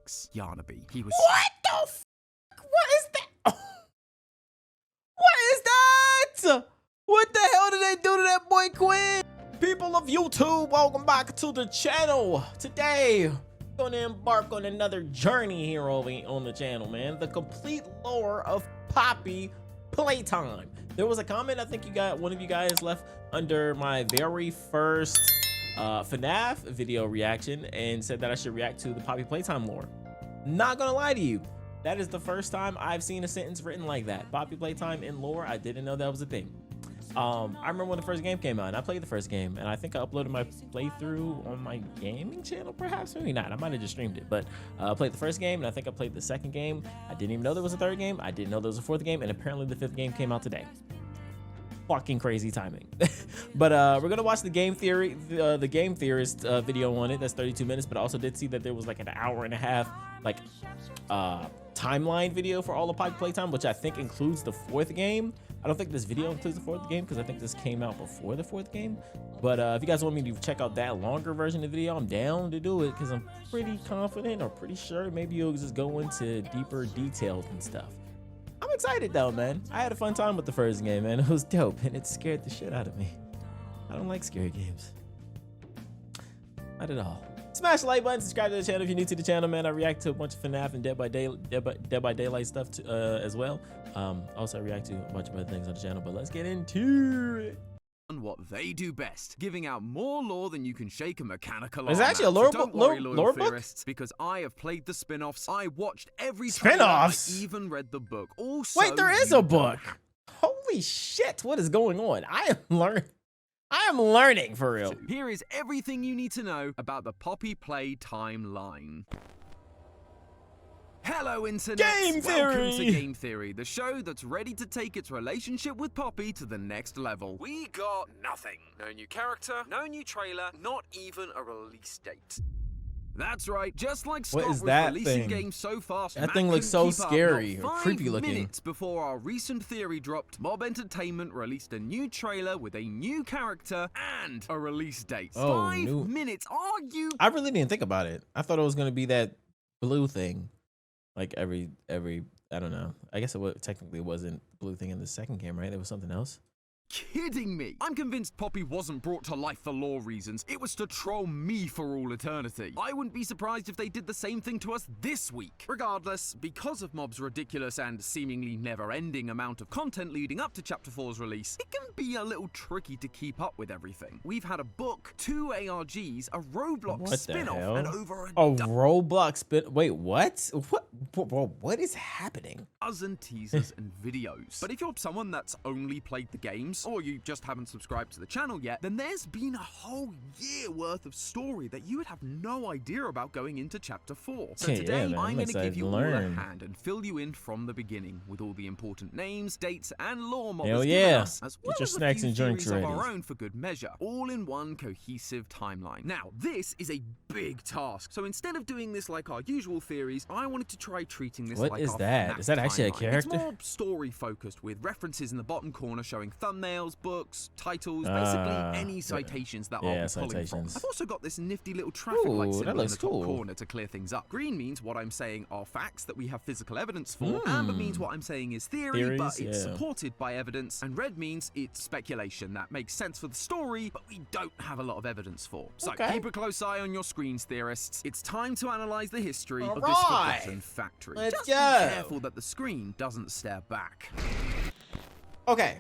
6, Yarnaby. He was— What the f? What is that? What is that? What the hell did they do to that boy Quinn? People of YouTube, welcome back to the channel. Today, we're gonna embark on another journey here on the channel, man. The complete lore of Poppy Playtime. There was a comment I think one of you guys left under my very first FNAF video reaction and said that I should react to the Poppy Playtime lore. Not gonna lie to you, that is the first time I've seen a sentence written like that. Poppy Playtime in lore, I didn't know that was a thing. I remember when the first game came out, and I played the first game, and I think I uploaded my playthrough on my gaming channel, perhaps, maybe not. I might have just streamed it, but I played the first game, and I think I played the second game. I didn't even know there was a third game. I didn't know there was a fourth game, and apparently the fifth game came out today. Fucking crazy timing. But we're gonna watch the game theory, the game theorist video on it. That's 32 minutes, but I also did see that there was like an hour and a half, like timeline video for all of Poppy Playtime, which I think includes the fourth game. I don't think this video includes the fourth game because I think this came out before the fourth game. But if you guys want me to check out that longer version of the video, I'm down to do it because I'm pretty confident or pretty sure maybe you'll just go into deeper details and stuff. I'm excited though, man. I had a fun time with the first game, man. It was dope and it scared the shit out of me. I don't like scary games. Not at all. Smash the like button, subscribe to the channel if you're new to the channel, man. I react to a bunch of FNAF and Dead by Daylight stuff as well. Also, I react to a bunch of other things on the channel, but let's get into it. On what they do best, giving out more lore than you can shake a mechanical arm. Is actually a lore book? Lore book? Because I have played the spin-offs, I watched every spin-offs. I even read the book. Also, wait, there is a book. Holy shit! What is going on? I am learning for real. Here is everything you need to know about the Poppy Play timeline. Hello, Internet. Game Theory! Welcome to Game Theory, the show that's ready to take its relationship with Poppy to the next level. We got nothing. No new character, no new trailer, not even a release date. That's right, just like Scott was releasing games so fast, that thing looks so scary or creepy looking. 5 minutes before our recent theory dropped, Mob Entertainment released a new trailer with a new character and a release date. Oh, 5 minutes, are you? I really didn't think about it. I thought it was gonna be that blue thing. Like every I don't know. I guess it technically wasn't blue thing in the second game, right? There was something else. Kidding me? I'm convinced Poppy wasn't brought to life for lore reasons. It was to troll me for all eternity. I wouldn't be surprised if they did the same thing to us this week. Regardless, because of Mob's ridiculous and seemingly never-ending amount of content leading up to Chapter 4's release, it can be a little tricky to keep up with everything. We've had a book, 2 ARGs, a Roblox spin-off, and over a Roblox spin. Wait, what? What is happening? Dozen teasers and videos. But if you're someone that's only played the games, or you just haven't subscribed to the channel yet, then there's been a whole year worth of story that you would have no idea about going into Chapter 4. So today, I'm going to give you all a hand and fill you in from the beginning with all the important names, dates, and lore Mob has given us, as well as a few theories of our own for good measure, all in one cohesive timeline. Now, this is a big task, so instead of doing this like our usual theories, I wanted to try treating this like our FNAF Is that actually a character? It's more story-focused, with references in the bottom corner showing thumbnails, books, titles, basically any citations that I'll be pulling from. I've also got this nifty little traffic light symbol in the top corner to clear things up. Green means what I'm saying are facts that we have physical evidence for. Amber means what I'm saying is theory, but it's supported by evidence. And red means it's speculation that makes sense for the story, but we don't have a lot of evidence for. So keep a close eye on your screens, theorists. It's time to analyze the history of this forgotten factory. Just be careful that the screen doesn't stare back. Okay.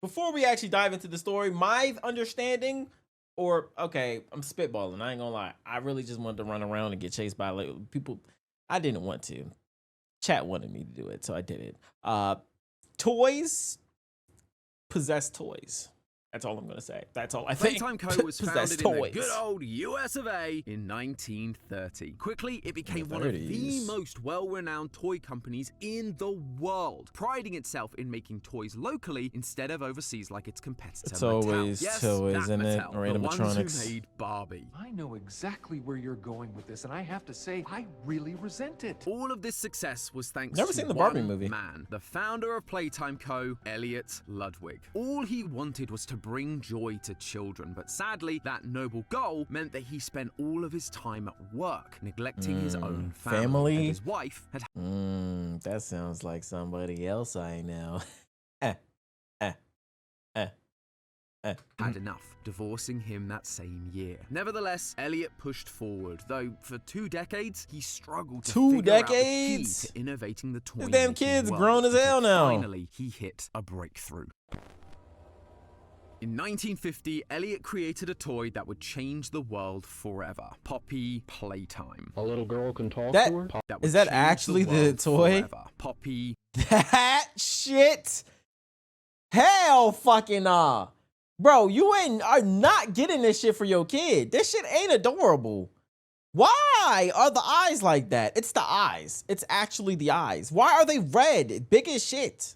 Before we actually dive into the story, my understanding, or okay, I'm spitballing, I ain't gonna lie. I really just wanted to run around and get chased by like, people. I didn't want to. Chat wanted me to do it, so I did it. Toys possess toys. That's all I'm gonna say. That's all I think. Playtime Co. was founded in the good old US of A in 1930. Quickly, it became one of the most well-renowned toy companies in the world, priding itself in making toys locally instead of overseas like its competitor. It's always toys, isn't it? Or animatronics. The ones who made Barbie. I know exactly where you're going with this, and I have to say, I really resent it. All of this success was thanks seen to the Barbie one movie. man, the founder of Playtime Co., Elliot Ludwig. All he wanted was to bring joy to children, but sadly, that noble goal meant that he spent all of his time at work, neglecting his own family. And his wife had that sounds like somebody else I know. had enough, divorcing him that same year. Nevertheless, Elliot pushed forward, though for 2 decades, he struggled to figure out the key to innovating the toy. This damn kid's grown as hell now. Finally, he hit a breakthrough. In 1950, Elliot created a toy that would change the world forever. Poppy Playtime. A little girl can talk to her? Is that actually the toy? Forever. Poppy. That shit? Hell fucking nah. Bro, you are not getting this shit for your kid. This shit ain't adorable. Why are the eyes like that? It's the eyes. It's actually the eyes. Why are they red? Big as shit.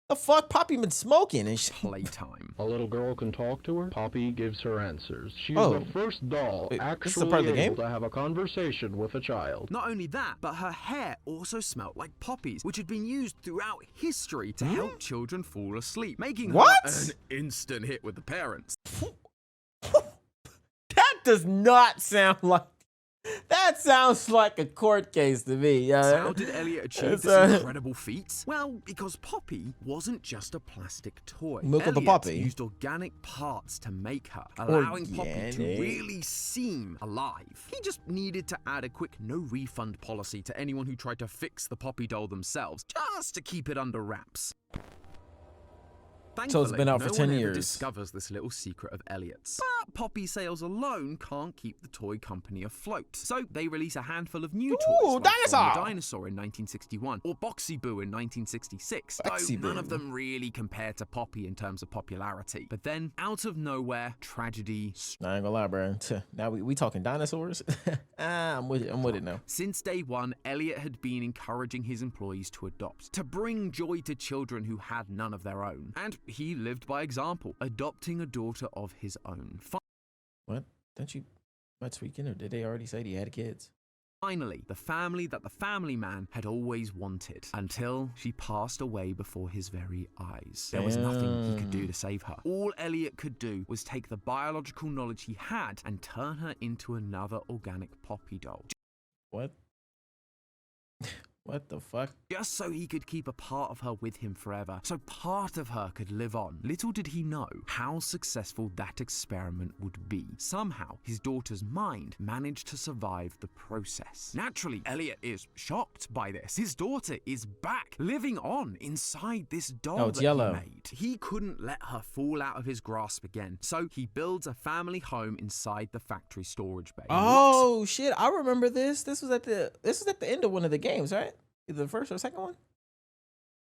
The fuck Poppy been smoking and shit? Playtime. A little girl can talk to her? Poppy gives her answers. She's the first doll actually able to have a conversation with a child. Not only that, but her hair also smelled like poppies, which had been used throughout history to help children fall asleep, making her an instant hit with the parents. That does not sound like... That sounds like a court case to me. How did Elliot achieve this incredible feat? Well, because Poppy wasn't just a plastic toy. Milk of the Poppy used organic parts to make her, allowing Poppy to really seem alive. He just needed to add a quick no-refund policy to anyone who tried to fix the Poppy doll themselves, just to keep it under wraps. So it's been out for 10 years. No one ever discovers this little secret of Elliot's. But Poppy sales alone can't keep the toy company afloat. So they release a handful of new toys, like Dinosaur in 1961 or Boxy Boo in 1966. Though none of them really compare to Poppy in terms of popularity. But then, out of nowhere, tragedy. I ain't gonna lie, bro. Now we talking dinosaurs? I'm with it now. Since day one, Elliot had been encouraging his employees to adopt, to bring joy to children who had none of their own. And he lived by example, adopting a daughter of his own. What? Didn't you tweaking, or did they already say he had kids? Finally, the family that the family man had always wanted, until she passed away before his very eyes. There was nothing he could do to save her. All Elliot could do was take the biological knowledge he had and turn her into another organic Poppy doll. What? What the fuck? Just so he could keep a part of her with him forever, so part of her could live on. Little did he know how successful that experiment would be. Somehow, his daughter's mind managed to survive the process. Naturally, Elliot is shocked by this. His daughter is back, living on inside this doll that he made. He couldn't let her fall out of his grasp again, so he builds a family home inside the factory storage bay. Oh shit, I remember this. This was at the end of one of the games, right? Either the first or second one?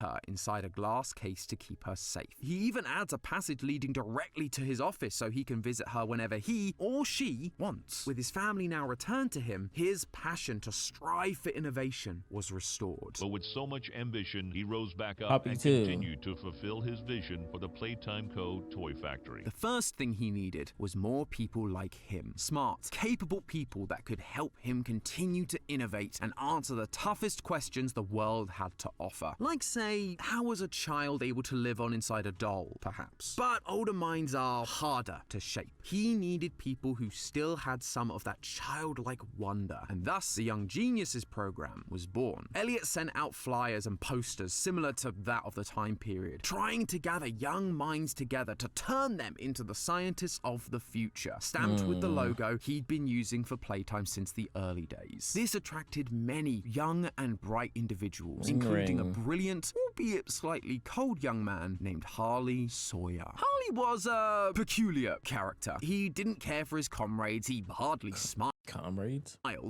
Her inside a glass case to keep her safe. He even adds a passage leading directly to his office so he can visit her whenever he or she wants. With his family now returned to him, his passion to strive for innovation was restored. But with so much ambition, he rose back up and continued to fulfill his vision for the Playtime Co. toy factory. The first thing he needed was more people like him. Smart, capable people that could help him continue to innovate and answer the toughest questions the world had to offer. Like, say, how was a child able to live on inside a doll, perhaps? But older minds are harder to shape. He needed people who still had some of that childlike wonder, and thus the Young Geniuses program was born. Elliot sent out flyers and posters similar to that of the time period, trying to gather young minds together to turn them into the scientists of the future, stamped with the logo he'd been using for Playtime since the early days. This attracted many young and bright individuals, including a brilliant, albeit slightly cold young man named Harley Sawyer. Harley was a peculiar character. He didn't care for his comrades, he hardly smiled.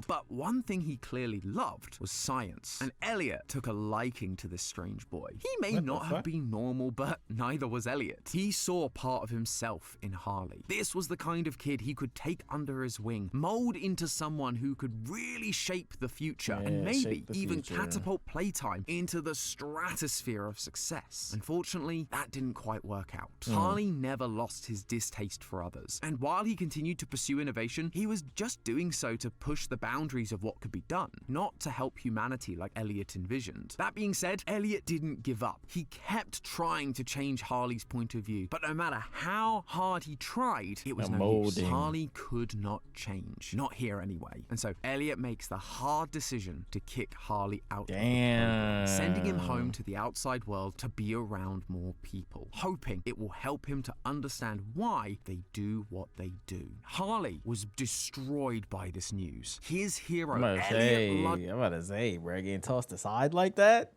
But one thing he clearly loved was science, and Elliot took a liking to this strange boy. He may not have been normal, but neither was Elliot. He saw part of himself in Harley. This was the kind of kid he could take under his wing, mold into someone who could really shape the future, and maybe even catapult Playtime into the stratosphere of success. Unfortunately, that didn't quite work out. Harley never lost his distaste for others, and while he continued to pursue innovation, he was just doing doing so to push the boundaries of what could be done, not to help humanity like Elliot envisioned. That being said, Elliot didn't give up. He kept trying to change Harley's point of view, but no matter how hard he tried, it was no use. Harley could not change. Not here anyway. And so Elliot makes the hard decision to kick Harley out, sending him home to the outside world to be around more people, hoping it will help him to understand why they do what they do. Harley was destroyed by this news. His hero, I'm about to say, bro, getting tossed aside like that?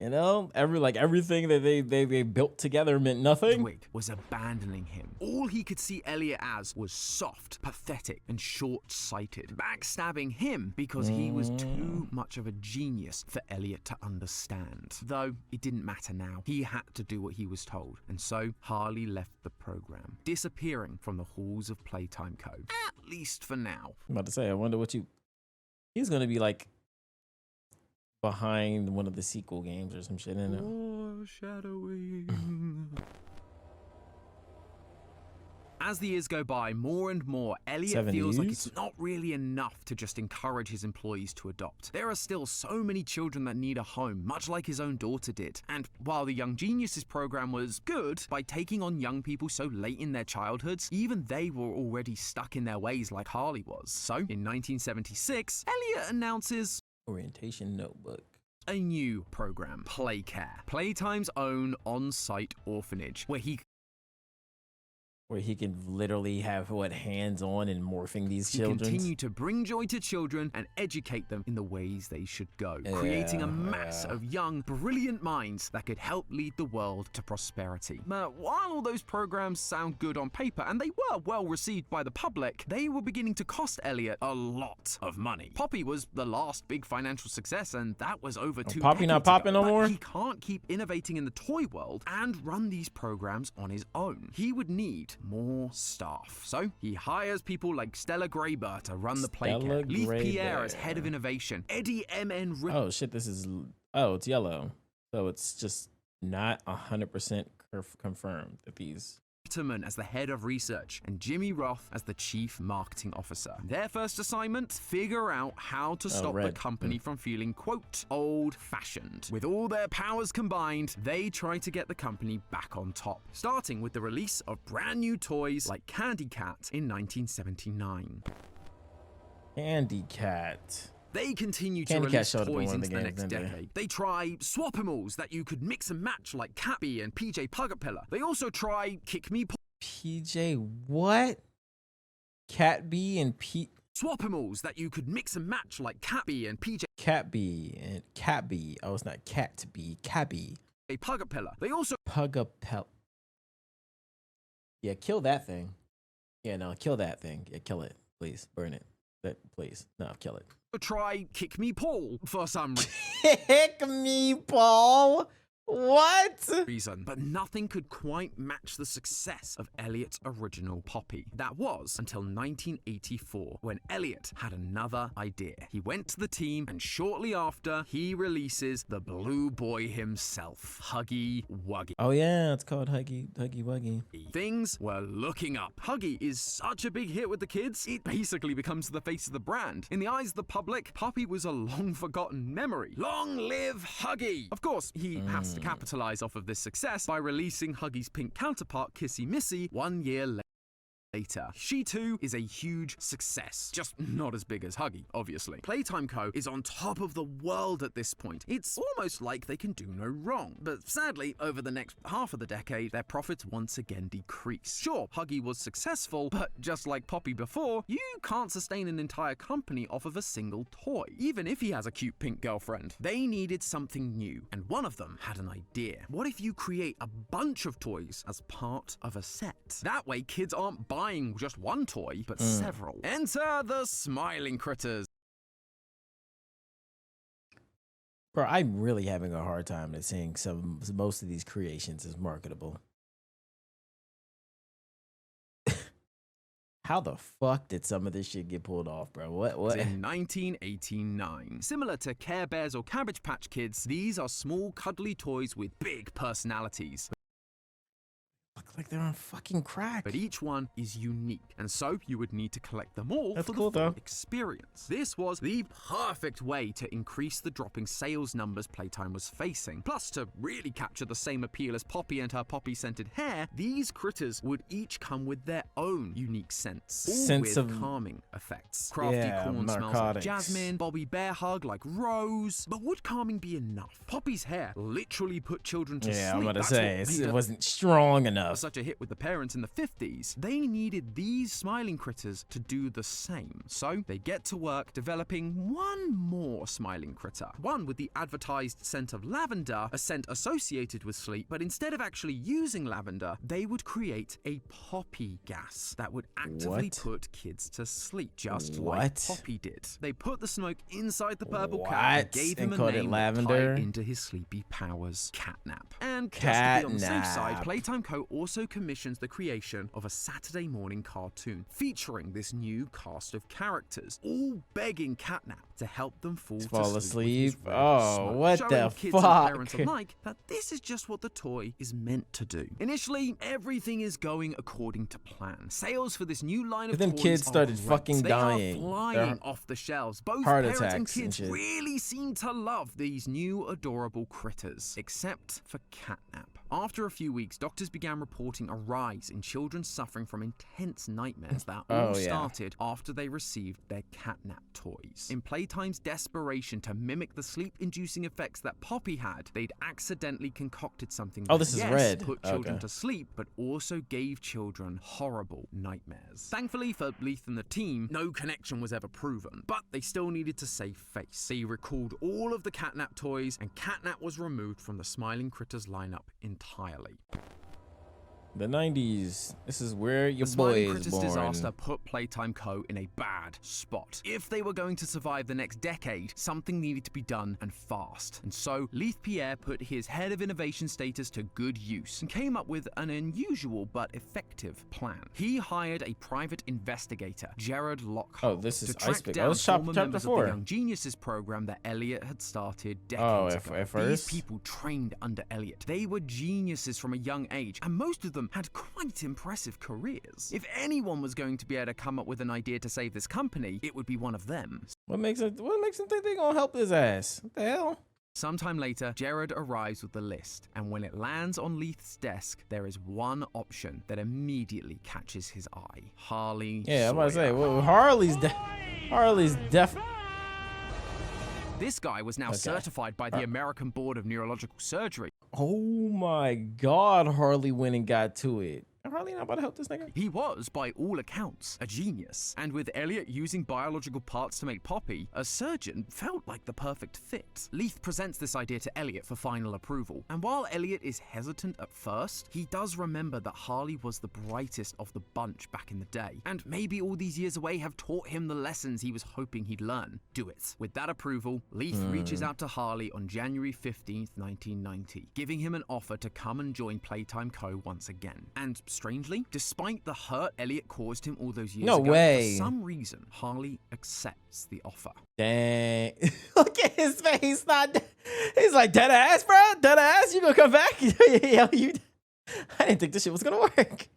You know, everything that they built together meant nothing. Ludwig was abandoning him. All he could see Elliot as was soft, pathetic, and short-sighted, backstabbing him because he was too much of a genius for Elliot to understand. Though it didn't matter now. He had to do what he was told, and so Harley left the program, disappearing from the halls of Playtime Co. At least for now. I'm about to say, I wonder what he's gonna be like behind one of the sequel games or some shit in it. Foreshadowing. As the years go by, more and more, Elliot feels like it's not really enough to just encourage his employees to adopt. There are still so many children that need a home, much like his own daughter did. And while the Young Geniuses program was good by taking on young people so late in their childhoods, even they were already stuck in their ways like Harley was. So, in 1976, Elliot announces orientation notebook. A new program, Playcare, Playtime's own on-site orphanage, where he can literally have hands-on and morphing these children. Continue to bring joy to children and educate them in the ways they should go, creating a mass of young, brilliant minds that could help lead the world to prosperity. But while all those programs sound good on paper, and they were well received by the public, they were beginning to cost Elliot a lot of money. Poppy was the last big financial success, and that was over 2 decades Poppy not popping no more? He can't keep innovating in the toy world and run these programs on his own. He would need more staff. So he hires people like Stella Graber to run the Playcare, Leaf Pierre as head of innovation, Eddie M.N. Oh shit, it's yellow. So it's just not 100% confirmed that these as the head of research, and Jimmy Roth as the chief marketing officer. Their first assignment, figure out how to stop the company from feeling, quote, old-fashioned. With all their powers combined, they try to get the company back on top, starting with the release of brand new toys like Candy Cat in 1979. Candy Cat. They continue to release toys into the next decade. They try Swap-Em-Alls that you could mix and match like Catbee and PJ Pugapilla. They also try Kick Me PJ what? Catbee and Swap-Em-Alls that you could mix and match like Catbee and PJ Catbee. Oh, it's not Catbee. Catbee. Pugapilla. They also Pugapilla. Yeah, kill that thing. Yeah, no, kill that thing. Yeah, kill it. Please, burn it. Please, no, kill it. Try Kick Me Paul for some Kick Me Paul? What? reason, but nothing could quite match the success of Elliot's original Poppy. That was until 1984, when Elliot had another idea. He went to the team, and shortly after, he releases the blue boy himself, Huggy Wuggy. Oh yeah, it's called Huggy Wuggy. Things were looking up. Huggy is such a big hit with the kids, it basically becomes the face of the brand. In the eyes of the public, Poppy was a long-forgotten memory. Long live Huggy! Of course, he has to capitalize off of this success by releasing Huggy's pink counterpart, Kissy Missy, 1 year later. She too is a huge success, just not as big as Huggy, obviously. Playtime Co. is on top of the world at this point. It's almost like they can do no wrong. But sadly, over the next half of the decade, their profits once again decrease. Sure, Huggy was successful, but just like Poppy before, you can't sustain an entire company off of a single toy, even if he has a cute pink girlfriend. They needed something new, and one of them had an idea. What if you create a bunch of toys as part of a set? That way, kids aren't buying just one toy, but several. Enter the smiling critters. Bro, I'm really having a hard time at seeing most of these creations as marketable. How the fuck did some of this shit get pulled off, bro? What? In 1989. Similar to Care Bears or Cabbage Patch Kids, these are small, cuddly toys with big personalities. Look like they're on fucking crack. But each one is unique, and so you would need to collect them all That's for cool, the full though. experience. This was the perfect way to increase the dropping sales numbers Playtime was facing. Plus, to really capture the same appeal as Poppy and her poppy-scented hair, these critters would each come with their own unique scents, all with calming effects. Crafty corn smells like jasmine, Bobby Bear hug like rose. But would calming be enough? Poppy's hair literally put children to sleep. Yeah, I'm about to say, it wasn't strong enough. Such a hit with the parents in the 50s, they needed these smiling critters to do the same. So they get to work developing one more smiling critter. One with the advertised scent of lavender, a scent associated with sleep, but instead of actually using lavender, they would create a poppy gas that would actively put kids to sleep, just like Poppy did. They put the smoke inside the purple cat and gave him a name that tied into his sleepy powers, Catnap. And just to be on the safe side, Playtime Co. also commissions the creation of a Saturday morning cartoon featuring this new cast of characters, all begging Catnap to help them fall asleep. Oh, what the kids and parents alike that this is just what the toy is meant to do. Initially, everything is going according to plan. Sales for this new line of toys kids started fucking dying. They are flying off the shelves. Both parents and kids really seem to love these new adorable critters, except for Catnap. After a few weeks, doctors began reporting a rise in children suffering from intense nightmares that all started after they received their Catnap toys. In Playtime's desperation to mimic the sleep-inducing effects that Poppy had, they'd accidentally concocted something that put children to sleep, but also gave children horrible nightmares. Thankfully for Leith and the team, no connection was ever proven, but they still needed to save face. They recalled all of the Catnap toys, and Catnap was removed from the Smiling Critters lineup entirely. The 90s. This is where your boy boy is born. The Smiling Critters disaster put Playtime Co. in a bad spot. If they were going to survive the next decade, something needed to be done, and fast. And so, Leith Pierre put his head of innovation status to good use and came up with an unusual but effective plan. He hired a private investigator, Jared Lockhart, to track down former members of the Young Geniuses program that Elliot had started decades ago. These people trained under Elliot. They were geniuses from a young age, and most of them had quite impressive careers. If anyone was going to be able to come up with an idea to save this company, it would be one of them. What makes them think they're gonna help his ass? What the hell? Sometime later, Jared arrives with the list, and when it lands on Leith's desk, there is one option that immediately catches his eye. Harley. Yeah, I'm about to say, well, Harley's deaf. This guy was now certified by the American Board of Neurological Surgery. Oh my God, Harley went and got to it. Harley not about to help this nigga? He was, by all accounts, a genius. And with Elliot using biological parts to make Poppy, a surgeon felt like the perfect fit. Leith presents this idea to Elliot for final approval. And while Elliot is hesitant at first, he does remember that Harley was the brightest of the bunch back in the day. And maybe all these years away have taught him the lessons he was hoping he'd learn. Do it. With that approval, Leith reaches out to Harley on January 15th, 1990, giving him an offer to come and join Playtime Co. once again. And strangely, despite the hurt Elliot caused him all those years ago, for some reason, Harley accepts the offer. Dang. Look at his face. He's like, dead ass, bro? Dead ass? You gonna come back? I didn't think this shit was gonna work.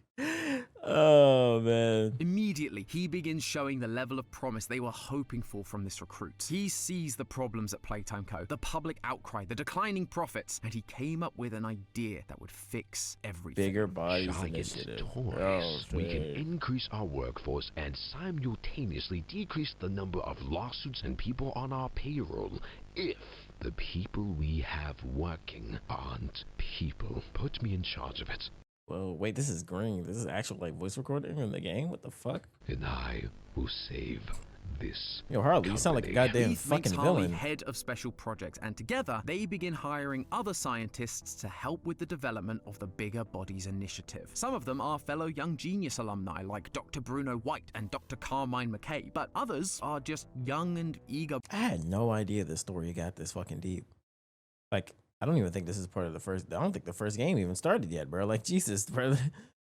Oh, man. Immediately, he begins showing the level of promise they were hoping for from this recruit. He sees the problems at Playtime Co., the public outcry, the declining profits, and he came up with an idea that would fix everything. Bigger bodies initiative. We can increase our workforce and simultaneously decrease the number of lawsuits and people on our payroll if the people we have working aren't people. Put me in charge of it. Whoa, wait, this is green. This is actual like voice recording in the game? What the fuck? And I will save this. Yo, Harley, you sound like a goddamn fucking villain. Head of special projects, and together they begin hiring other scientists to help with the development of the Bigger Bodies Initiative. Some of them are fellow Young Genius alumni like Dr. Bruno White and Dr. Carmine McKay, but others are just young and eager. I had no idea this story got this fucking deep. Like, I don't even think this is part of the first. I don't think the first game even started yet, bro. Like, Jesus, bro.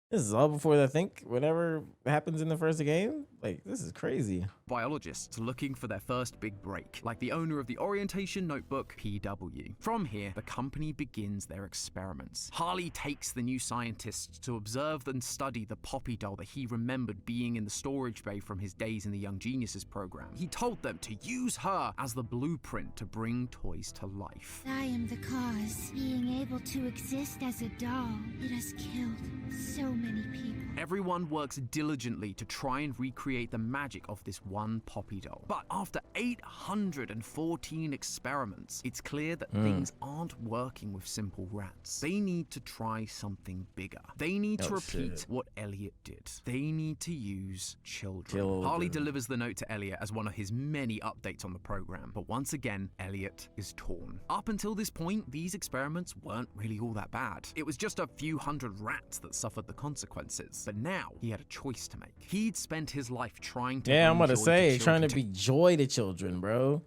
This is all before I think whatever happens in the first game. Like, this is crazy. Biologists looking for their first big break, like the owner of the orientation notebook, PW. From here, the company begins their experiments. Harley takes the new scientists to observe and study the Poppy doll that he remembered being in the storage bay from his days in the Young Geniuses program. He told them to use her as the blueprint to bring toys to life. I am the cause. Being able to exist as a doll, it has killed so many people. Everyone works diligently to try and recreate the magic of this one Poppy doll. But after 814 experiments, it's clear that things aren't working with simple rats. They need to try something bigger. They need to repeat what Elliot did. They need to use children. Harley delivers the note to Elliot as one of his many updates on the program. But once again, Elliot is torn. Up until this point, these experiments weren't really all that bad. It was just a few hundred rats that suffered the consequences. But now, he had a choice to make. He'd spent his life trying to I'm about to say, trying to be joy to children, bro.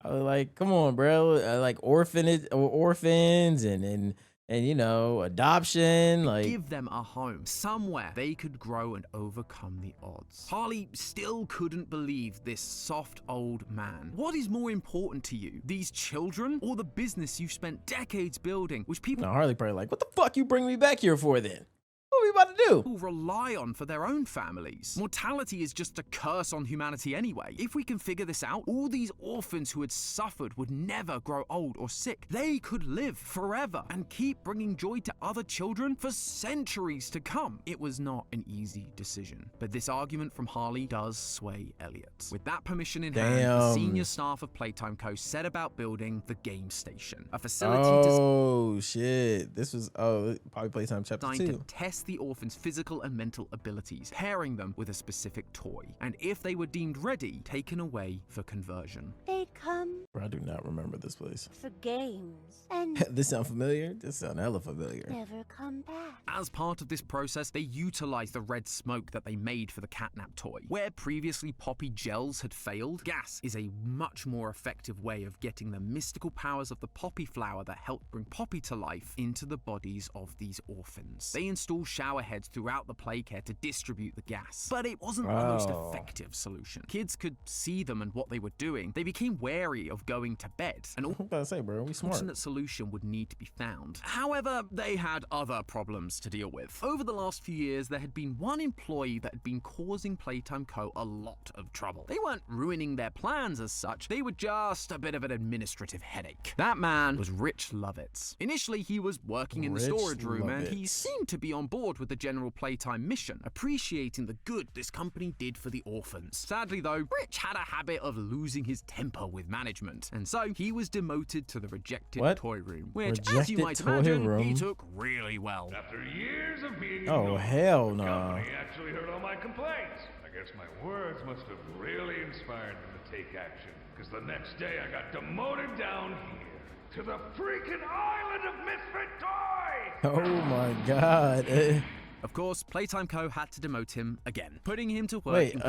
I was like, come on, bro. Like orphans and you know, adoption. Like, give them a home, somewhere they could grow and overcome the odds. Harley still couldn't believe this soft old man. What is more important to you, these children or the business you've spent decades building, which people... No, Harley probably like, what the fuck you bring me back here for then? What are we about to do? People rely on for their own families. Mortality is just a curse on humanity anyway. If we can figure this out, all these orphans who had suffered would never grow old or sick. They could live forever and keep bringing joy to other children for centuries to come. It was not an easy decision, but this argument from Harley does sway Elliot. With that permission in hand, the senior staff of Playtime Co. set about building the game station, a facility shit. This was probably Playtime Chapter 2. To test the orphans' physical and mental abilities, pairing them with a specific toy, and if they were deemed ready, taken away for conversion. They'd come. Bro, I do not remember this place. For games. And this sound familiar? This sound hella familiar. Never come back. As part of this process, they utilized the red smoke that they made for the Catnap toy. Where previously Poppy gels had failed, gas is a much more effective way of getting the mystical powers of the Poppy flower that helped bring Poppy to life into the bodies of these orphans. They installed shower heads throughout the playcare to distribute the gas, but it wasn't the most effective solution. Kids could see them and what they were doing. They became wary of going to bed. An alternate solution would need to be found. However, they had other problems to deal with. Over the last few years, there had been one employee that had been causing Playtime Co. a lot of trouble. They weren't ruining their plans as such, they were just a bit of an administrative headache. That man was Rich Lovitz. Initially, he was working in the storage room and he seemed to be on board with the general Playtime mission, appreciating the good this company did for the orphans. Sadly though, Rich had a habit of losing his temper with management, and so he was demoted to the rejected toy room, which, as you might imagine, he took really well. After years of being ignored, hell no. The company actually heard all my complaints. I guess my words must have really inspired them to take action, because the next day I got demoted down here to the freaking island of misfit toys! Oh my god. Of course, Playtime Co. had to demote him again, putting him to work in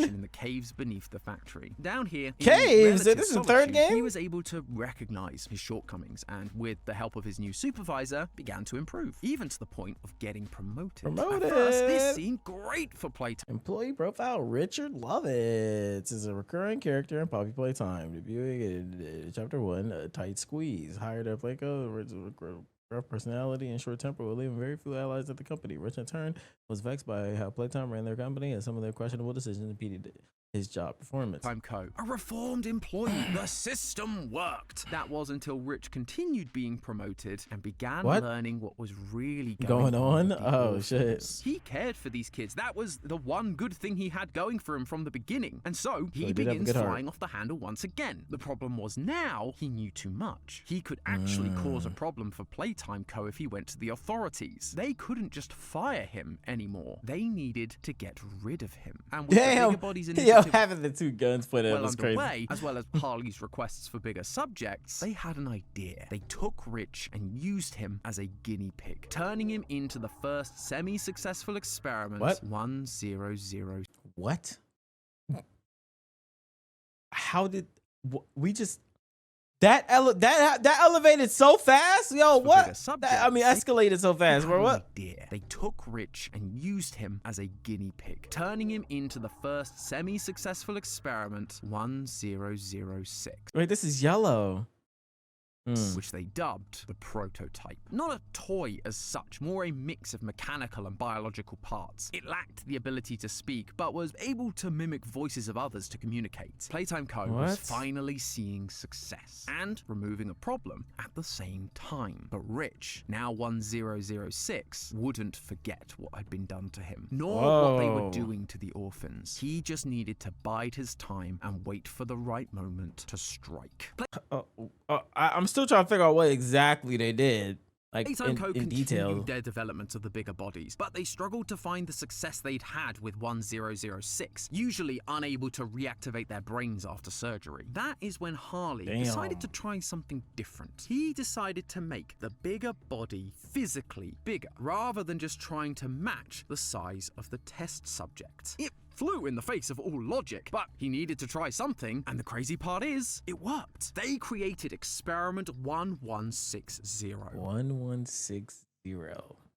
in the caves beneath the factory. Down here, caves? This is the third game? He was able to recognize his shortcomings and, with the help of his new supervisor, began to improve, even to the point of getting promoted. At first, this seemed great for Playtime. Employee profile Richard Lovitz is a recurring character in Poppy Playtime, debuting in Chapter 1, A Tight Squeeze. Hired at Playco, rough personality and short temper will leave very few allies at the company. Rich, in turn, was vexed by how Playtime ran their company and some of their questionable decisions impeded his job performance. Playtime Co. A reformed employee. The system worked. That was until Rich continued being promoted and began learning what was really going on. Oh, shit. He cared for these kids. That was the one good thing he had going for him from the beginning. And so he begins flying off the handle once again. The problem was now he knew too much. He could actually cause a problem for Playtime Co. if he went to the authorities. They couldn't just fire him anymore. They needed to get rid of him. And with the bigger bodies in having the two guns pointed at was crazy. As well as Harley's requests for bigger subjects, they had an idea. They took Rich and used him as a guinea pig, turning him into the first semi-successful experiment. 100. What? How did we just? That elevated so fast, yo. What? Escalated so fast, bro. What? They took Rich and used him as a guinea pig, turning him into the first semi-successful experiment, 1006. Wait, this is yellow. Which they dubbed the prototype. Not a toy as such, more a mix of mechanical and biological parts. It lacked the ability to speak, but was able to mimic voices of others to communicate. Playtime Co. was finally seeing success and removing a problem at the same time. But Rich, now 1006, wouldn't forget what had been done to him, nor what they were doing to the orphans. He just needed to bide his time and wait for the right moment to strike. I'm still trying to figure out what exactly they did, like in detail. Their development of the bigger bodies, but they struggled to find the success they'd had with 1006, usually unable to reactivate their brains after surgery. That is when Harley decided to try something different. He decided to make the bigger body physically bigger, rather than just trying to match the size of the test subject. It flew in the face of all logic, but he needed to try something, and the crazy part is, it worked. They created Experiment 1160. 1160.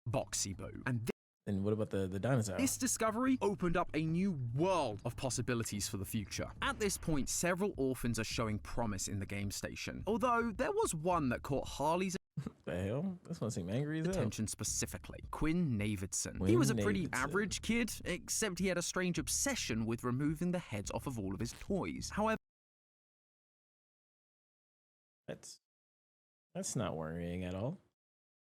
Boxy Boo. And what about the dinosaur? This discovery opened up a new world of possibilities for the future. At this point, several orphans are showing promise in the game station, although there was one that caught Harley's the hell? This one seemed angry as hell. Attention specifically. Quinn Navidson. He was a pretty average kid, except he had a strange obsession with removing the heads off of all of his toys. However, that's not worrying at all.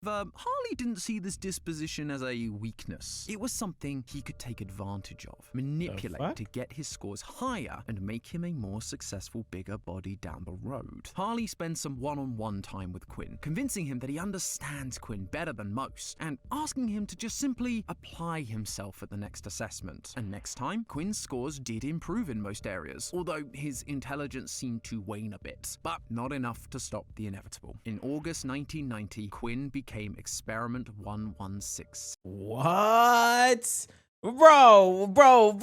Harley didn't see this disposition as a weakness. It was something he could take advantage of, manipulate to get his scores higher and make him a more successful bigger body down the road. Harley spends some one-on-one time with Quinn, convincing him that he understands Quinn better than most, and asking him to just simply apply himself at the next assessment. And next time, Quinn's scores did improve in most areas, although his intelligence seemed to wane a bit, but not enough to stop the inevitable. In August 1990, Quinn became Experiment 1166. What? Bro,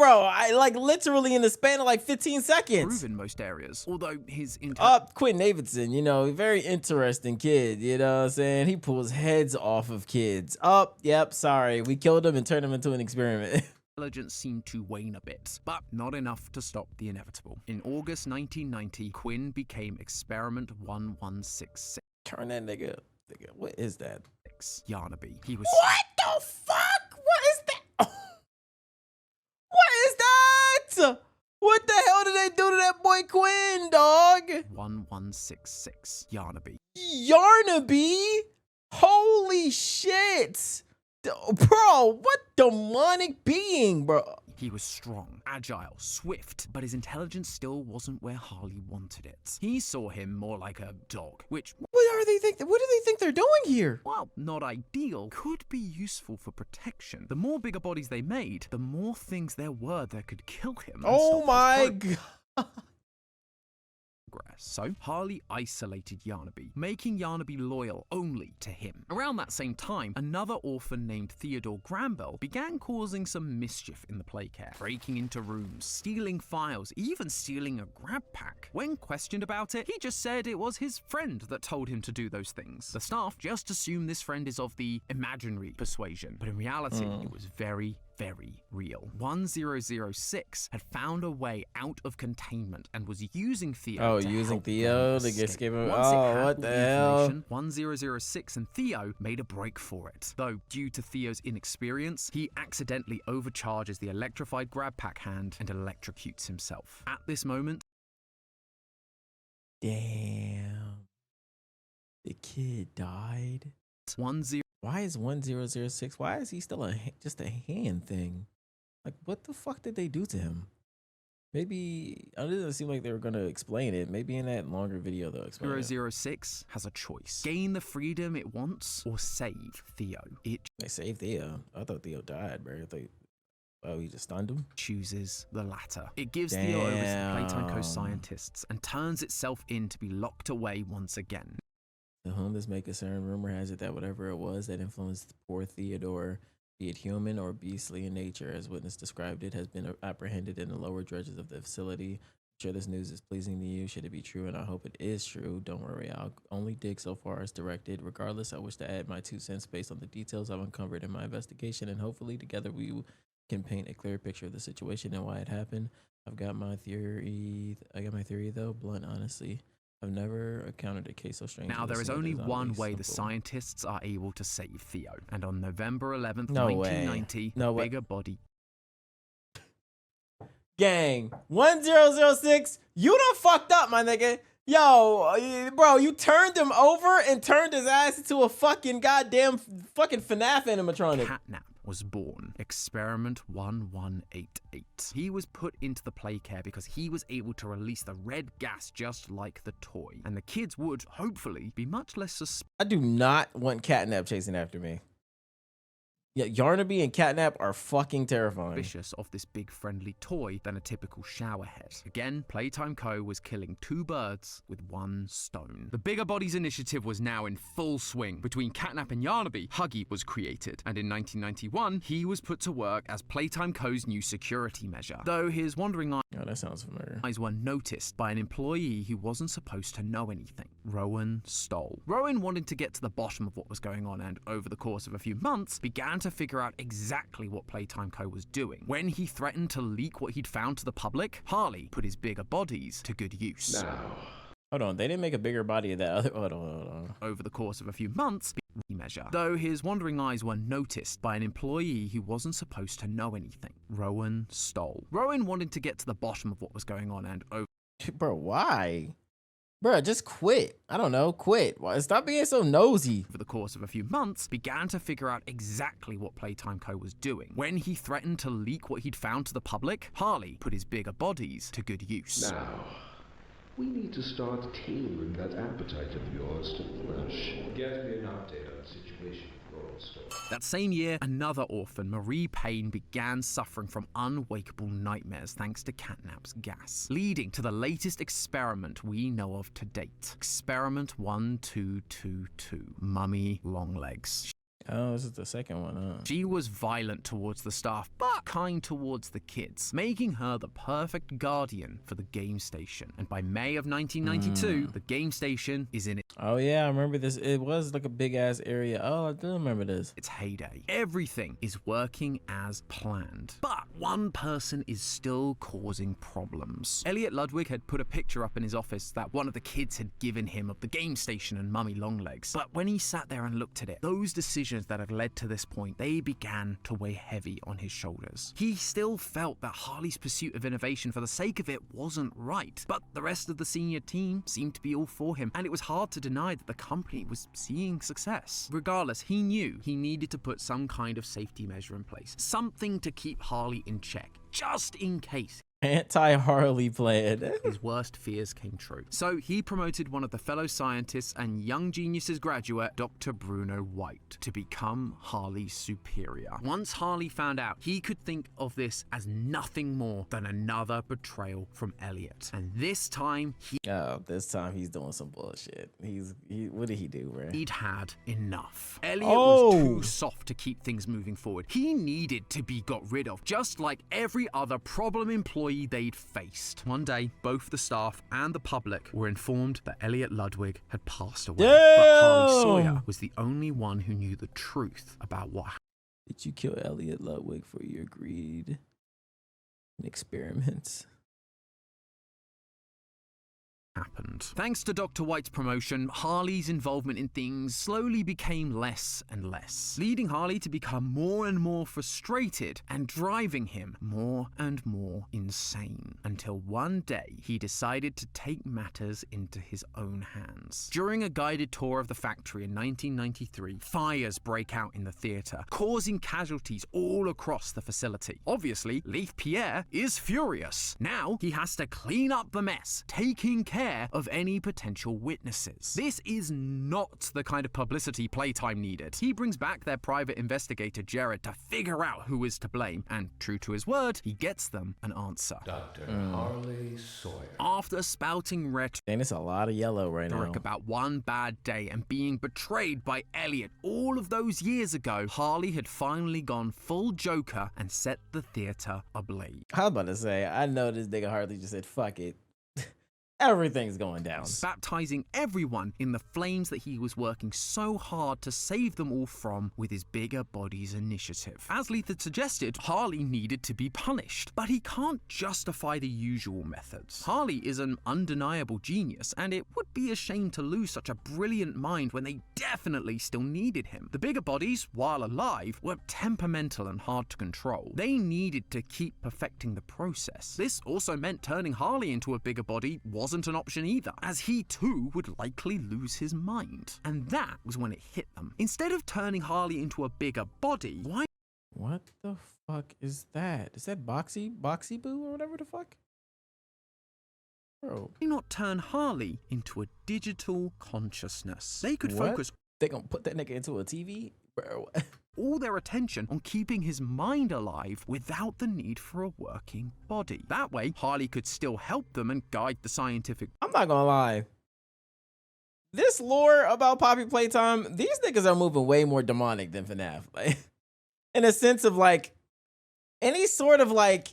I like literally in the span of like 15 seconds. Improve in most areas, although his Quinn Navidson, you know, very interesting kid, you know what I'm saying? He pulls heads off of kids. Yep, sorry, we killed him and turned him into an experiment. Intelligence seemed to wane a bit, but not enough to stop the inevitable. In August 1990, Quinn became Experiment 1166. Turn that nigga up. What is that? Yarnaby. He was. What the fuck? What is that? What is that? What the hell did they do to that boy Quinn, dog? 1166. Yarnaby. Yarnaby? Holy shit. Bro, what demonic being, bro? He was strong, agile, swift, but his intelligence still wasn't where Harley wanted it. He saw him more like a dog, which... What do they think they're doing here? While not ideal, could be useful for protection. The more bigger bodies they made, the more things there were that could kill him. Oh my god. So Harley isolated Yarnaby, making Yarnaby loyal only to him. Around that same time, another orphan named Theodore Granville began causing some mischief in the playcare, breaking into rooms, stealing files, even stealing a grab pack. When questioned about it, he just said it was his friend that told him to do those things. The staff just assume this friend is of the imaginary persuasion, but in reality, it was very real. 1006 had found a way out of containment and was using Theo to escape him. What the hell? 1006 and Theo made a break for it. Though, due to Theo's inexperience, he accidentally overcharges the electrified grab pack hand and electrocutes himself. At this moment... Damn. The kid died? Why is 1006? Why is he still just a hand thing? Like, what the fuck did they do to him? Maybe, it doesn't seem like they were going to explain it. Maybe in that longer video they'll explain 006 has a choice. Gain the freedom it wants or save Theo. They saved Theo. I thought Theo died, bro. He just stunned him? Chooses the latter. It gives Theo over to the Playtime Co scientists and turns itself in to be locked away once again. To whom this may concern, rumor has it that whatever it was that influenced poor Theodore, be it human or beastly in nature, as witness described it, has been apprehended in the lower dredges of the facility. Sure this news is pleasing to you. Should it be true, and I hope it is true, don't worry, I'll only dig so far as directed. Regardless, I wish to add my 2 cents based on the details I've uncovered in my investigation, and hopefully together we can paint a clear picture of the situation and why it happened. I've got my theory though, blunt honestly. I've never encountered a case so strange. Now, there is only one way the scientists are able to save Theo. And on November 11th, No 1990, way. bigger body. Gang, 1006, you done fucked up, my nigga. Yo, bro, you turned him over and turned his ass into a fucking goddamn fucking FNAF animatronic. Catnap was born. Experiment 1188. He was put into the play care because he was able to release the red gas just like the toy. And the kids would, hopefully, be much less suspicious. I do not want Catnap chasing after me. Yeah, Yarnaby and Catnap are fucking terrifying. Of this big friendly toy than a typical showerhead. Again, Playtime Co. was killing 2 birds with 1 stone. The Bigger Bodies initiative was now in full swing. Between Catnap and Yarnaby, Huggy was created, and in 1991, he was put to work as Playtime Co.'s new security measure. Though his wandering that sounds familiar. eyes were noticed by an employee who wasn't supposed to know anything. Rowan Stoll. Rowan wanted to get to the bottom of what was going on, and over the course of a few months, began to figure out exactly what Playtime Co. was doing. When he threatened to leak what he'd found to the public, Harley put his Bigger Bodies to good use. Hold on, they didn't make a bigger body of that other. Hold on. Over the course of a few months, measure. Though his wandering eyes were noticed by an employee who wasn't supposed to know anything. Rowan Stoll. Rowan wanted to get to the bottom of what was going on, and Bro, why? Bro, just quit. I don't know, quit. Stop being so nosy. Over the course of a few months, began to figure out exactly what Playtime Co. was doing. When he threatened to leak what he'd found to the public, Harley put his Bigger Bodies to good use. Now, we need to start tailoring that appetite of yours to flesh. Get me an update on the situation. That same year, another orphan, Marie Payne, began suffering from unwakeable nightmares thanks to Catnap's gas, leading to the latest experiment we know of to date. Experiment 1222, Mummy Longlegs. Oh, this is the second one, huh? She was violent towards the staff, but kind towards the kids, making her the perfect guardian for the game station. And by May of 1992, the game station is in Oh yeah, I remember this. It was like a big ass area. Oh, I do remember this. its heyday. Everything is working as planned. But one person is still causing problems. Elliot Ludwig had put a picture up in his office that one of the kids had given him of the game station and Mummy Longlegs. But when he sat there and looked at it, those decisions that had led to this point, they began to weigh heavy on his shoulders. He still felt that Harley's pursuit of innovation for the sake of it wasn't right, but the rest of the senior team seemed to be all for him, and it was hard to deny that the company was seeing success. Regardless, he knew he needed to put some kind of safety measure in place, something to keep Harley in check, just in case anti-Harley plan. his worst fears came true. So he promoted one of the fellow scientists and Young Geniuses graduate, Dr. Bruno White, to become Harley's superior. Once Harley found out, he could think of this as nothing more than another betrayal from Elliot. And this time, this time he's doing some bullshit. What did he do, bro? He'd had enough. Elliot was too soft to keep things moving forward. He needed to be got rid of, just like every other problem employee they'd faced. One day, both the staff and the public were informed that Elliot Ludwig had passed away. But Harley Sawyer was the only one who knew the truth about what happened. Did you kill Elliot Ludwig for your greed and experiments? Thanks to Dr. White's promotion, Harley's involvement in things slowly became less and less, leading Harley to become more and more frustrated and driving him more and more insane, until one day he decided to take matters into his own hands. During a guided tour of the factory in 1993, fires break out in the theater, causing casualties all across the facility. Obviously, Leith Pierre is furious. Now he has to clean up the mess, taking care of any potential witnesses. This is not the kind of publicity Playtime needed. He brings back their private investigator Jared to figure out who is to blame, and true to his word, he gets them an answer. Dr. Harley Sawyer. After spouting rhetoric And it's a lot of yellow right now. about one bad day and being betrayed by Elliot all of those years ago, Harley had finally gone full Joker and set the theater ablaze. I was about to say, I know this nigga Harley just said, fuck it. Everything's going down. Baptizing everyone in the flames that he was working so hard to save them all from with his Bigger Bodies initiative. As Elliot had suggested, Harley needed to be punished, but he can't justify the usual methods. Harley is an undeniable genius, and it would be a shame to lose such a brilliant mind when they definitely still needed him. The Bigger Bodies, while alive, were temperamental and hard to control. They needed to keep perfecting the process. This also meant turning Harley into a bigger body wasn't an option either, as he too would likely lose his mind. And that was when it hit them. Instead of turning Harley into a bigger body, why? What the fuck is that? Is that Boxy Boo or whatever the fuck? Bro. Why not turn Harley into a digital consciousness? They could focus. They gonna put that nigga into a TV? Bro. All their attention on keeping his mind alive without the need for a working body. That way, Harley could still help them and guide the scientific. I'm not gonna lie. This lore about Poppy Playtime, these niggas are moving way more demonic than FNAF. Like, in a sense of like, any sort of like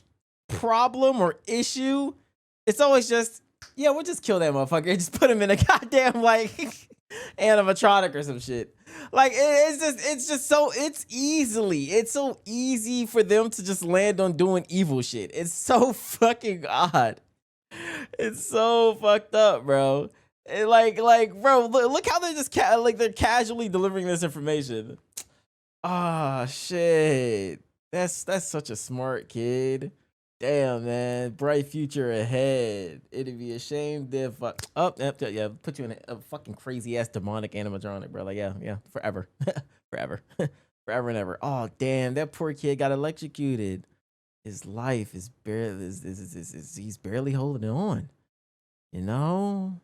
problem or issue, it's always just, yeah, we'll just kill that motherfucker. Just put him in a goddamn like animatronic or some shit. Like it's so easy for them to just land on doing evil shit. It's so fucking odd. It's so fucked up, bro. And like, bro, look how they're just they're casually delivering this information. Ah, shit. That's such a smart kid. Damn, man. Bright future ahead. It'd be a shame if yeah, put you in a fucking crazy ass demonic animatronic, bro. Like, yeah, forever. Forever and ever. Oh, damn, that poor kid got electrocuted. His life is barely he's barely holding on. You know?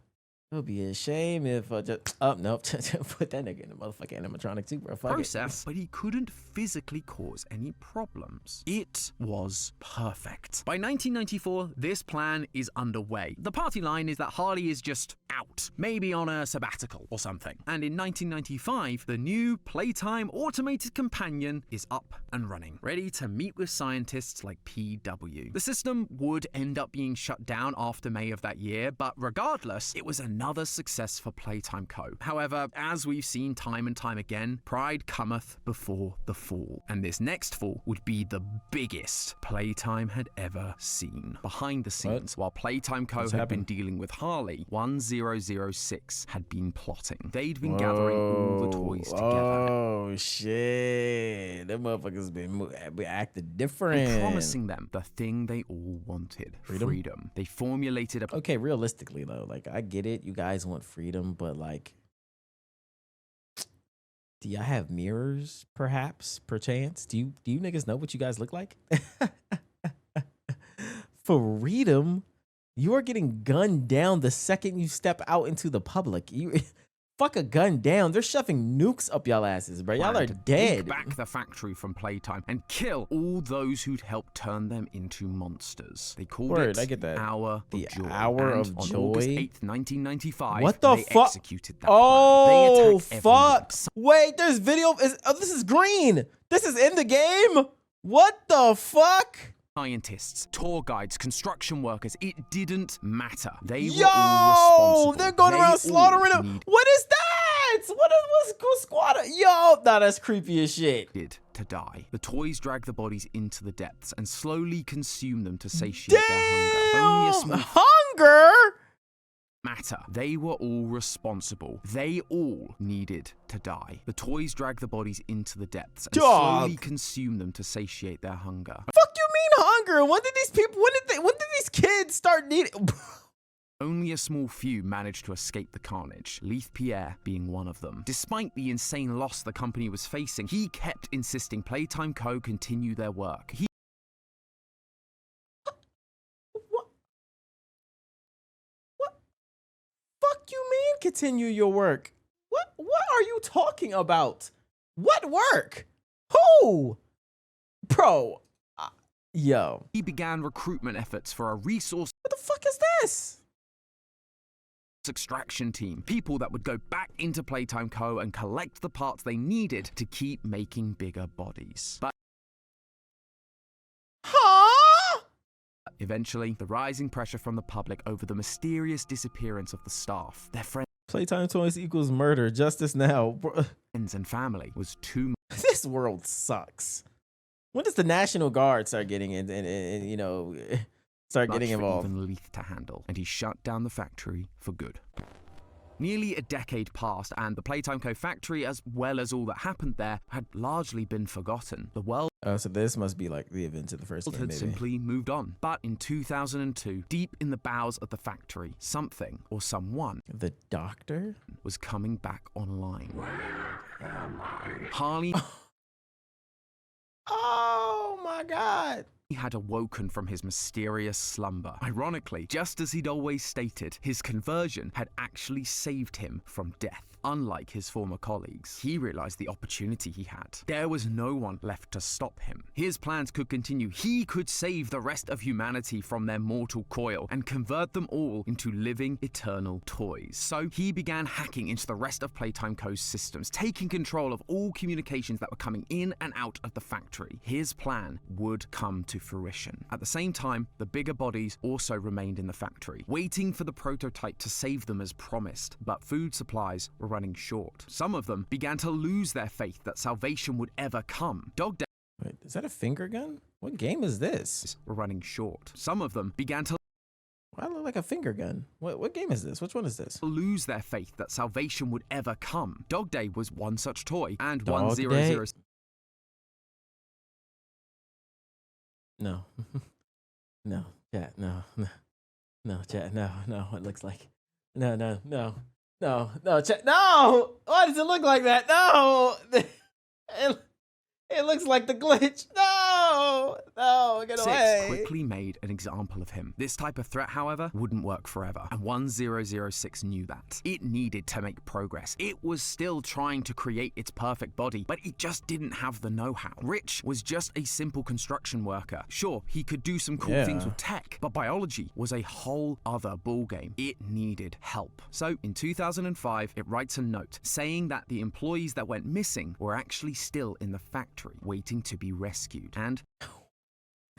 It would be a shame if nope, put that nigga in a motherfucking animatronic too, bro. Fuck process, but he couldn't physically cause any problems. It was perfect. By 1994, this plan is underway. The party line is that Harley is just out, maybe on a sabbatical or something. And in 1995, the new Playtime automated companion is up and running, ready to meet with scientists like PW. The system would end up being shut down after May of that year, but regardless, it was another success for Playtime Co. However, as we've seen time and time again, pride cometh before the fall. And this next fall would be the biggest Playtime had ever seen. Behind the scenes, while Playtime Co. had been dealing with Harley, 1006 had been plotting. They'd been gathering all the toys together. Oh, shit. Them motherfuckers been acting different. And promising them the thing they all wanted. Freedom. They formulated a... Okay, realistically, though, like, I get it. You guys want freedom, but, like, do y'all have mirrors, perhaps, perchance? Do you niggas know what you guys look like? Freedom? You are getting gunned down the second you step out into the public. You fuck a gun down. They're shoving nukes up y'all asses, bro. Y'all are dead. Take back the factory from Playtime and kill all those who'd helped turn them into monsters. They called it I get that. Hour the of Joy. Hour and of on Joy. August 8th, 1995, what the fuck? Executed that oh, plan. fuck. Wait, there's video. This is green. This is in the game? What the fuck? Scientists, tour guides, construction workers, it didn't matter. They were all responsible. They're going around slaughtering them. What is that? What's squad? Yo, that's creepy as shit. To die. The toys drag the bodies into the depths and slowly consume them to satiate their hunger. Only a small hunger? Matter. They were all responsible. They all needed to die. The toys drag the bodies into the depths and slowly consume them to satiate their hunger. Fuck you mean hunger? When did these kids start needing? Only a small few managed to escape the carnage, Leith Pierre being one of them. Despite the insane loss the company was facing, he kept insisting Playtime Co. continue their work. You mean continue your work? What are you talking about? What work? Who? Bro. Yo. He began recruitment efforts for a resource. What the fuck is this? Extraction team. People that would go back into Playtime Co. and collect the parts they needed to keep making bigger bodies. But Eventually, the rising pressure from the public over the mysterious disappearance of the staff, their friends, Playtime toys equals murder. Justice now. friends and family was too much. This world sucks. When does the National Guard start getting in and you know, start getting involved? Even Leith to handle, and he shut down the factory for good. Nearly a decade passed, and the Playtime Co. factory, as well as all that happened there, had largely been forgotten. The world so this must be like the events of the first game, had maybe. simply moved on. But in 2002, deep in the bowels of the factory, something or someone, The doctor, was coming back online. Where am I? Harley oh my God. He had awoken from his mysterious slumber. Ironically, just as he'd always stated, his conversion had actually saved him from death. Unlike his former colleagues, he realized the opportunity he had. There was no one left to stop him. His plans could continue. He could save the rest of humanity from their mortal coil and convert them all into living, eternal toys. So he began hacking into the rest of Playtime Co.'s systems, taking control of all communications that were coming in and out of the factory. His plan would come to fruition. At the same time, the bigger bodies also remained in the factory, waiting for the prototype to save them as promised. But food supplies were running short. Some of them began to lose their faith that salvation would ever come. Dog Wait, is that a finger gun? What game is this? were running short. Some of them began to Why look like a finger gun? What game is this? Which one is this? lose their faith that salvation would ever come. Dog Day was one such toy, and Dog 100. No. No, chat, no. No, chat, no. It looks like no, chat, no! Why does it look like that? No! It looks like the glitch. No, get away. Quickly made an example of him. This type of threat, however, wouldn't work forever, and 1006 knew that. It needed to make progress. It was still trying to create its perfect body, but it just didn't have the know-how. Rich was just a simple construction worker. Sure, he could do some cool things with tech, but biology was a whole other ballgame. It needed help. So in 2005, it writes a note saying that the employees that went missing were actually still in the factory, waiting to be rescued. And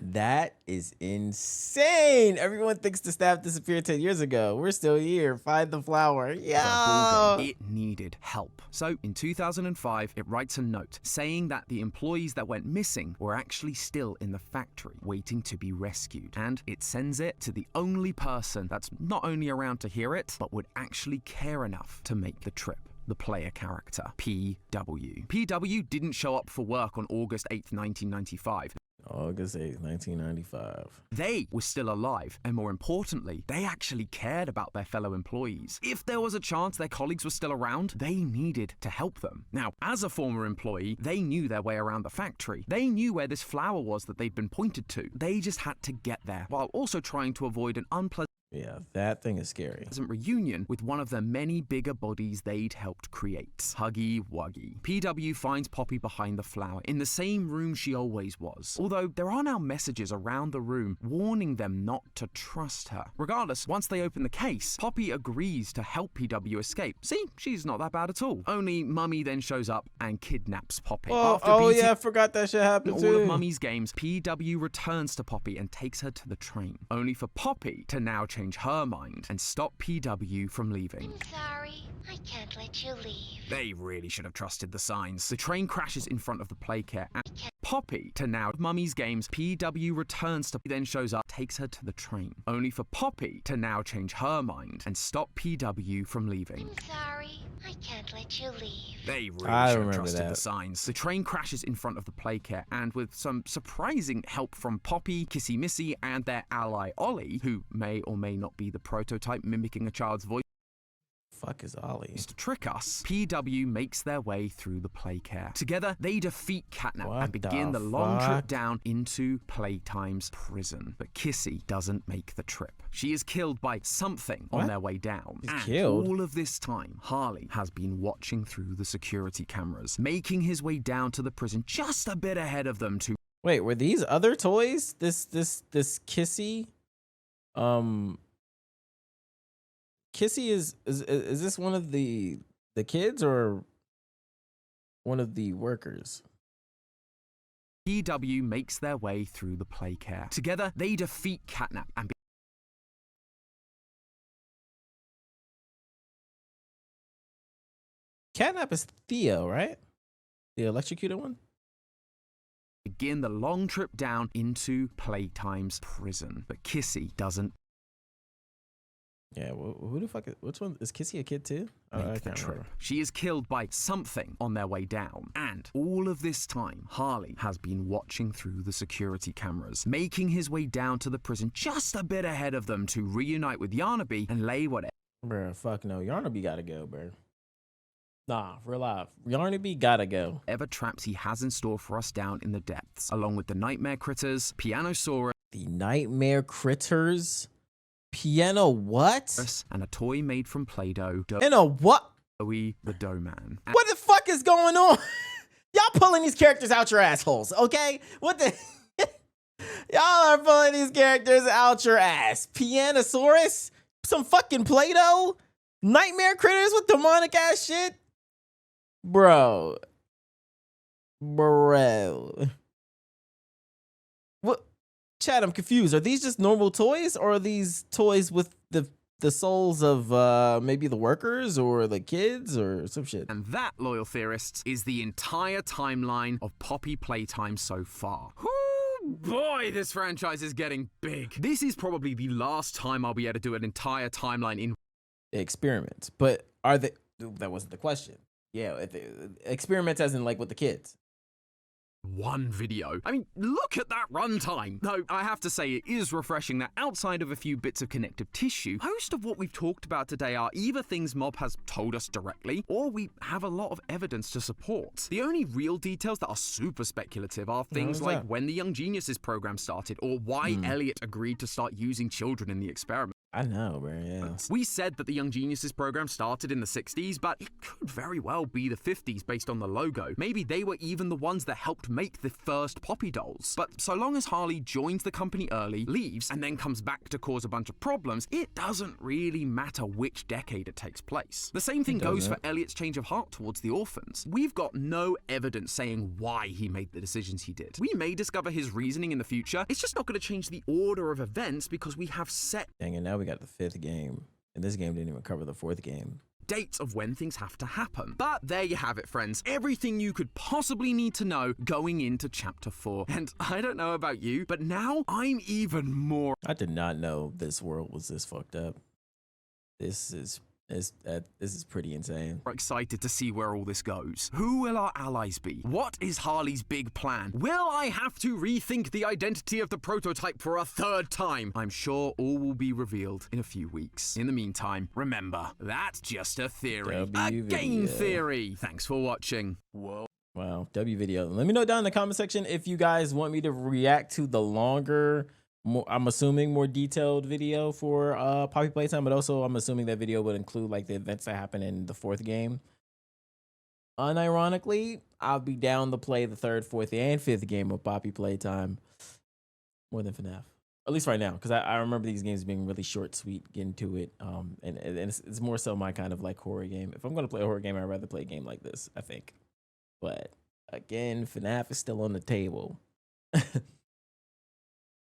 that is insane. Everyone thinks the staff disappeared 10 years ago. We're still here. Find the flower. Yeah. It needed help. So in 2005, it writes a note saying that the employees that went missing were actually still in the factory, waiting to be rescued. And it sends it to the only person that's not only around to hear it, but would actually care enough to make the trip. The player character, PW. PW didn't show up for work on August 8th, 1995. August 8th, 1995. They were still alive, and more importantly, they actually cared about their fellow employees. If there was a chance their colleagues were still around, they needed to help them. Now, as a former employee, they knew their way around the factory. They knew where this flower was that they'd been pointed to. They just had to get there, while also trying to avoid an unpleasant Yeah, that thing is scary. reunion with one of the many bigger bodies they'd helped create. Huggy Wuggy. PW finds Poppy behind the flower, in the same room she always was. Although there are now messages around the room warning them not to trust her. Regardless, once they open the case, Poppy agrees to help PW escape. See, she's not that bad at all. Only Mummy then shows up and kidnaps Poppy. I forgot that shit happened too. All of Mummy's games, PW returns to Poppy and takes her to the train, only for Poppy to now change her mind and stop PW from leaving. I'm sorry, I can't let you leave. They really should have trusted the signs. The train crashes in front of the playcare and Poppy to now Mummy's games. PW returns to then shows up, takes her to the train, only for Poppy to now change her mind and stop PW from leaving. I'm sorry, I can't let you leave. They really should have trusted the signs. The train crashes in front of the playcare, and with some surprising help from Poppy, Kissy Missy, and their ally Ollie, who may or may not be the prototype mimicking a child's voice, fuck is Ollie? To trick us, PW makes their way through the playcare. Together, they defeat Catnap and begin the long trip down into Playtime's prison. But Kissy doesn't make the trip. She is killed by something on their way down. She's killed? All of this time, Harley has been watching through the security cameras, making his way down to the prison just a bit ahead of them to... Wait, were these other toys? This Kissy? Kissy is this one of the kids or one of the workers? PW makes their way through the Playcare. Together, they defeat Catnap and Catnap is Theo, right? The electrocuted one? begin the long trip down into Playtime's prison. But Kissy doesn't. Yeah, who the fuck is, which one? Is Kissy a kid too? I can't remember. She is killed by something on their way down. And all of this time, Harley has been watching through the security cameras, making his way down to the prison just a bit ahead of them to reunite with Yarnaby and lay whatever. Bruh, fuck no. Yarnaby gotta go, bruh. Nah, real life. Yarnaby gotta go. Whatever traps he has in store for us down in the depths, along with the nightmare critters, Pianosaurus. The nightmare critters? Piano what? And a toy made from Play-Doh. And a what? Doughy the Dough Man. What the fuck is going on? Y'all pulling these characters out your assholes, okay? What the? Y'all are pulling these characters out your ass. Pianosaurus? Some fucking Play-Doh? Nightmare critters with demonic ass shit? Bro. What? Chad, I'm confused. Are these just normal toys, or are these toys with the souls of maybe the workers or the kids or some shit? And that, loyal theorists, is the entire timeline of Poppy Playtime so far. Whoo, boy, this franchise is getting big. This is probably the last time I'll be able to do an entire timeline in experiments. But are they? That wasn't the question. Yeah, experiments as in like with the kids. One video. I mean, look at that runtime. Though I have to say it is refreshing that outside of a few bits of connective tissue, most of what we've talked about today are either things Mob has told us directly, or we have a lot of evidence to support. The only real details that are super speculative are things like when the Young Geniuses program started, or why Elliot agreed to start using children in the experiment. I know, man, yeah. We said that the Young Geniuses program started in the 60s, but it could very well be the 50s based on the logo. Maybe they were even the ones that helped make the first Poppy dolls. But so long as Harley joins the company early, leaves, and then comes back to cause a bunch of problems, it doesn't really matter which decade it takes place. The same thing goes for Elliot's change of heart towards the orphans. We've got no evidence saying why he made the decisions he did. We may discover his reasoning in the future. It's just not going to change the order of events because we have set. Dang it, now we got the 5th game, and this game didn't even cover the 4th game. Dates of when things have to happen. But there you have it, friends. Everything you could possibly need to know going into Chapter 4. And I don't know about you, but now I'm even more. I did not know this world was this fucked up. This is pretty insane. Excited to see where all this goes. Who will our allies be? What is Harley's big plan? Will I have to rethink the identity of the prototype for a 3rd time? I'm sure all will be revealed in a few weeks. In the meantime, remember, that's just a theory. A game theory. Thanks for watching. Whoa. Wow, W video. Let me know down in the comment section if you guys want me to react to the longer, I'm assuming more detailed video for Poppy Playtime, but also I'm assuming that video would include like the events that happen in the 4th game. Unironically, I'll be down to play the 3rd, 4th, and 5th game of Poppy Playtime more than FNAF. At least right now, because I remember these games being really short, sweet, getting to it. And it's more so my kind of like horror game. If I'm going to play a horror game, I'd rather play a game like this, I think. But again, FNAF is still on the table.